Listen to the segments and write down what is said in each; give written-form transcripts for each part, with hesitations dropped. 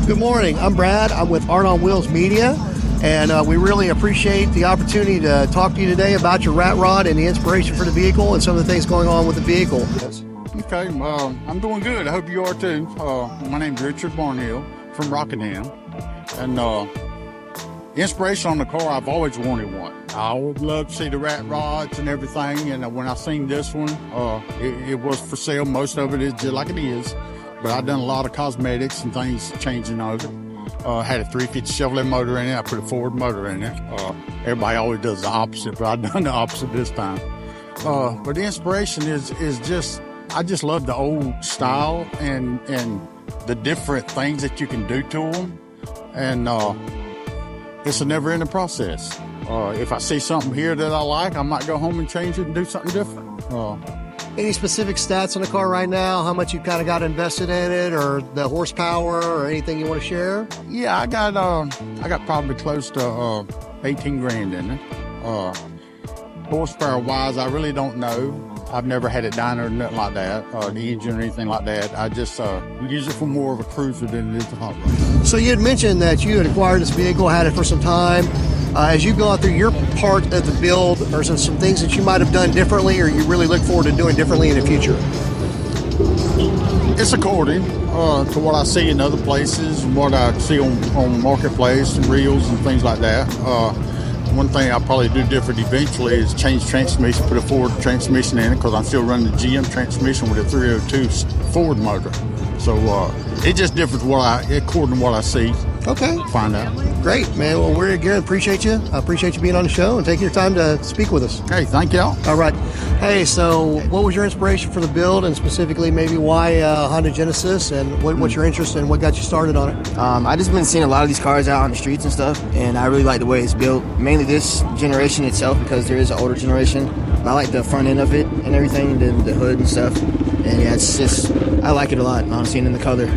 Good morning. I'm Brad. I'm with Art on Wheels Media, and we really appreciate the opportunity to talk to you today about your rat rod and the inspiration for the vehicle and some of the things going on with the vehicle. Okay, I'm doing good. I hope you are too. My name's Richard Barnhill from Rockingham, and inspiration on the car, I've always wanted one. I would love to see the rat rods and everything, and when I seen this one, it was for sale. Most of it is just like it is, but I've done a lot of cosmetics and things changing over. Had a 350 Chevrolet motor in it. I put a Ford motor in it. Everybody always does the opposite, but I've done the opposite this time. But the inspiration is just, I just love the old style and the different things that you can do to them, and it's a never-ending process. If I see something here that I like, I might go home and change it and do something different. Any specific stats on the car right now? How much you kind of got invested in it, or the horsepower, or anything you want to share? Yeah, I got probably close to 18 grand in it. Horsepower-wise, I really don't know. I've never had it down or nothing like that, the engine or anything like that. I just use it for more of a cruiser than it is a hot rod. So you had mentioned that you had acquired this vehicle, had it for some time. As you've gone through your part of the build, are there some things that you might have done differently, or you really look forward to doing differently in the future? It's according to what I see in other places and what I see on Marketplace and reels and things like that. One thing I'll probably do different eventually is change transmission, put a Ford transmission in it, because I'm still running the GM transmission with a 302 Ford motor. So it just differs according to what I see. Okay. Find out. Great, man. Well, we're again appreciate you. I appreciate you being on the show and taking your time to speak with us. Hey, thank y'all. All right. Hey, so what was your inspiration for the build, and specifically maybe why Honda Genesis, and what's your interest and what got you started on it? I just been seeing a lot of these cars out on the streets and stuff, and I really like the way it's built. Mainly this generation itself, because there is an older generation. But I like the front end of it and everything, the hood and stuff. And yeah, it's just, I like it a lot, honestly, and in the color.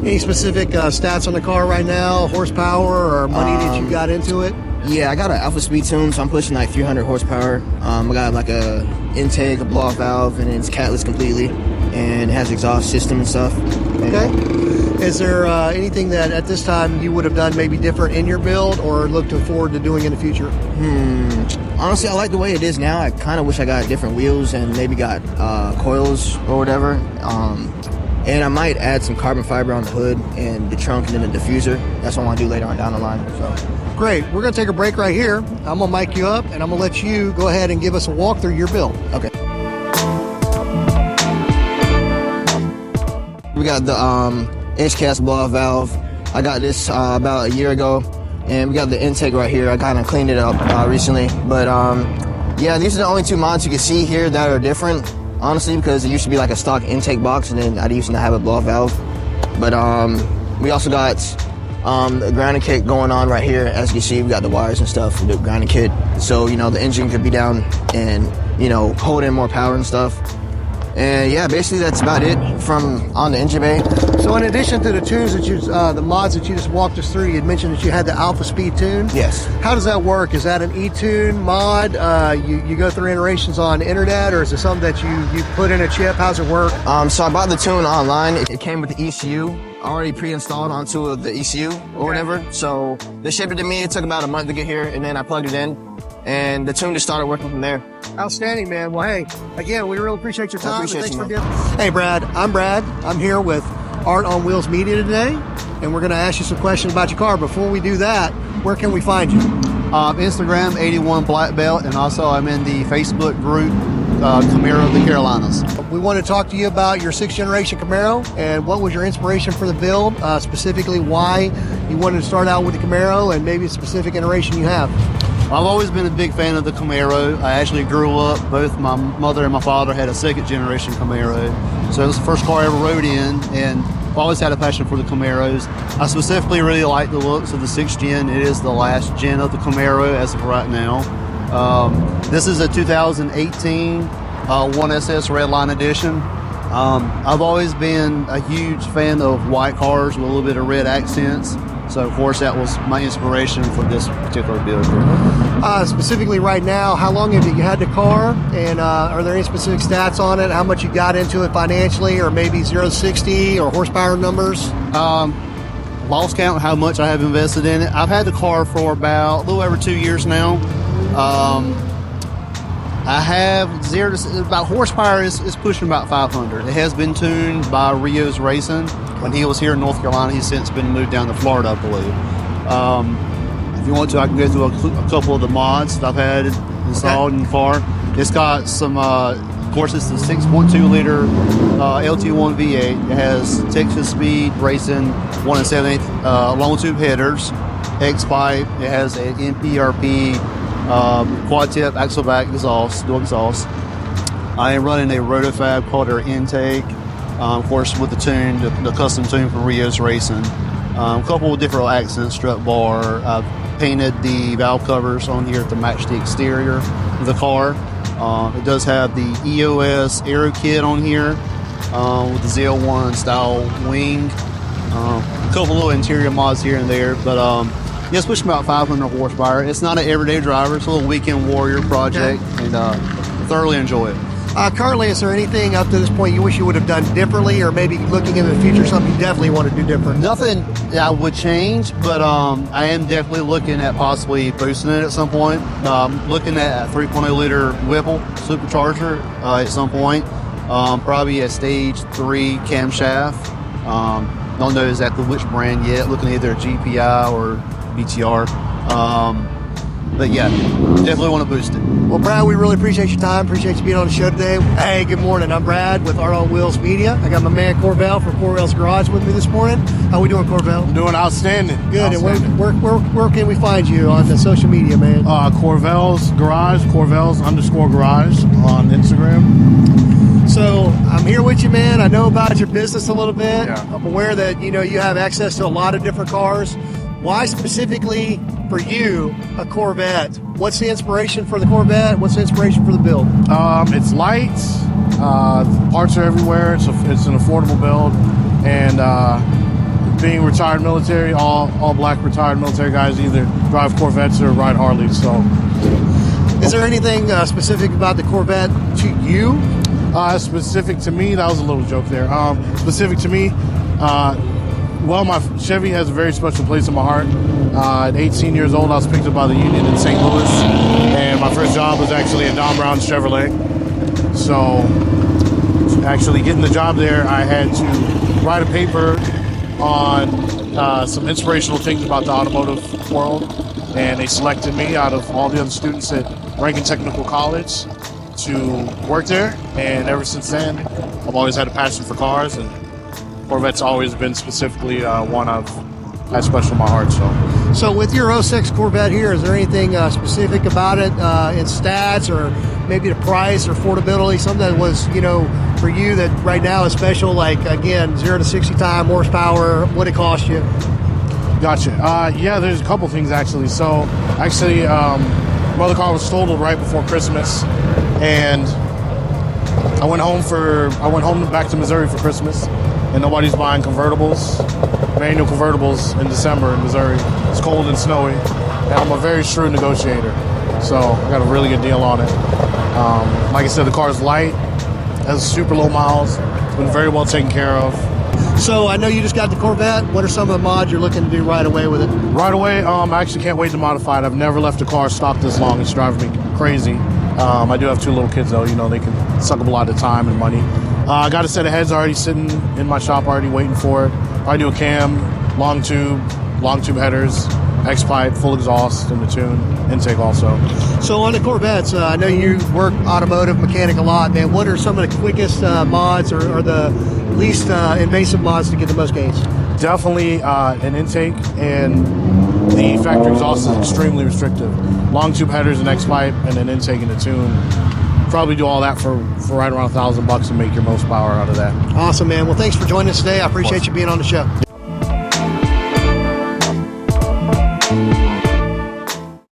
Any specific stats on the car right now, horsepower or money that you got into it? Yeah, I got an alpha speed tune, so I'm pushing like 300 horsepower. I got like a intake, a blow-off valve, and it's catless completely, and it has exhaust system and stuff. Okay. Is there anything that at this time you would have done maybe different in your build, or looking forward to doing in the future? Honestly, I like the way it is now. I kind of wish I got different wheels and maybe got coils or whatever. And I might add some carbon fiber on the hood and the trunk and then the diffuser. That's what I want to do later on down the line. So. Great. We're going to take a break right here. I'm going to mic you up, and I'm going to let you go ahead and give us a walk through your build. Okay. We got the inch cast blow-off valve. I got this about a year ago, and we got the intake right here. I kind of cleaned it up recently. But yeah, these are the only two mods you can see here that are different. Honestly, because it used to be like a stock intake box, and then I used to not have a blow-off valve. But we also got the grounding kit going on right here. As you can see, we got the wires and stuff for the grounding kit. So, you know, the engine could be down and, you know, hold in more power and stuff. And yeah, basically that's about it from on the engine bay. So in addition to the tunes that you, the mods that you just walked us through, you had mentioned that you had the Alpha Speed tune. Yes. How does that work? Is that an e-tune mod? You go through iterations on the internet, or is it something that you put in a chip? How's it work? So I bought the tune online. It came with the ECU already pre-installed onto the ECU or whatever. So they shipped it to me. It took about a month to get here, and then I plugged it in, and the tune just started working from there. Outstanding, man. Well, hey, again, we really appreciate your time. Thanks for getting. Hey, Brad. I'm Brad. I'm here with Art on Wheels Media today, and we're going to ask you some questions about your car. Before we do that, where can we find you? Instagram, 81 Black Belt, and also I'm in the Facebook group, Camaro of the Carolinas. We want to talk to you about your 6th generation Camaro, and what was your inspiration for the build, specifically why you wanted to start out with the Camaro, and maybe a specific iteration you have. I've always been a big fan of the Camaro. I actually grew up, both my mother and my father had a 2nd generation Camaro. So it was the first car I ever rode in, and I've always had a passion for the Camaros. I specifically really like the looks of the 6th gen. It is the last gen of the Camaro as of right now. This is a 2018 1SS Redline Edition. I've always been a huge fan of white cars with a little bit of red accents. So, of course, that was my inspiration for this particular build. Specifically right now, how long have you had the car? And are there any specific stats on it? How much you got into it financially, or maybe 0 to 60 or horsepower numbers? lost count how much I have invested in it. I've had the car for about a little over 2 years now. I have about horsepower is pushing about 500. It has been tuned by Rios Racing. When he was here in North Carolina, he's since been moved down to Florida, I believe. If you want to, I can go through a couple of the mods that I've had installed in the car. It's got some, of course, it's the 6.2 liter LT1 V8. It has Texas Speed Racing 1 7/8 long tube headers, X pipe. It has an NPRP quad tip axle back exhaust, dual exhaust. I am running a Rotofab called our intake, of course, with the tune, the custom tune from Rios Racing. A couple of different accents, strut bar. I've painted the valve covers on here to match the exterior of the car. It does have the EOS Aero Kit on here with the ZL1 style wing. A couple little interior mods here and there, but yeah, it's pushing about 500 horsepower. It's not an everyday driver. It's a little weekend warrior project, and thoroughly enjoy it. Currently, is there anything up to this point you wish you would have done differently, or maybe looking into the future, something you definitely want to do different? Nothing that I would change, but I am definitely looking at possibly boosting it at some point. Looking at a 3.0 liter Whipple supercharger at some point. Probably a stage 3 camshaft. Don't know exactly which brand yet. Looking at either GPI or BTR. But yeah, definitely want to boost it. Well, Brad, we really appreciate your time. Appreciate you being on the show today. Hey, good morning. I'm Brad with Art on Wheels Media. I got my man Corvell from Corvell's Garage with me this morning. How we doing, Corvell? Doing outstanding. Good. Outstanding. And where can we find you on the social media, man? Corvell's Garage, Corvell's_Garage on Instagram. So I'm here with you, man. I know about your business a little bit. Yeah. I'm aware that you have access to a lot of different cars. Why specifically for you a Corvette? What's the inspiration for the Corvette? What's the inspiration for the build? It's light. Parts are everywhere. It's an affordable build, and being retired military, all black retired military guys either drive Corvettes or ride Harleys. So, is there anything specific about the Corvette to you? Specific to me, that was a little joke there. Specific to me, well, my Chevy has a very special place in my heart. At 18 years old, I was picked up by the Union in St. Louis, and my first job was actually at Don Brown's Chevrolet. So, actually getting the job there, I had to write a paper on some inspirational things about the automotive world, and they selected me out of all the other students at Rankin Technical College to work there. And ever since then, I've always had a passion for cars, and Corvette's always been specifically one I've had special in my heart. So with your 06 Corvette here, is there anything specific about it in stats, or maybe the price or affordability, something that was, for you that right now is special, like, again, 0 to 60 time, horsepower, what it cost you? Gotcha. Yeah, there's a couple things actually. So actually, my other car was totaled right before Christmas, and I went home back to Missouri for Christmas, and nobody's buying convertibles, manual convertibles in December in Missouri. It's cold and snowy, and I'm a very shrewd negotiator, so I got a really good deal on it. Like I said, the car's light, has super low miles, it's been very well taken care of. So I know you just got the Corvette. What are some of the mods you're looking to do right away with it? Right away, I actually can't wait to modify it. I've never left a car stock this long. It's driving me crazy. I do have 2 little kids, though. They can suck up a lot of time and money. I got a set of heads already sitting in my shop, already waiting for it. I do a cam, long tube headers, X-pipe, full exhaust, and the tune, intake also. So on the Corvettes, I know you work automotive mechanic a lot, man. What are some of the quickest mods or the least invasive mods to get the most gains? Definitely an intake, and the factory exhaust is extremely restrictive. Long tube headers and X-pipe, and an intake and a tune. Probably do all that for right around $1,000 and make your most power out of that. Awesome, man. Well, thanks for joining us today. I appreciate you being on the show.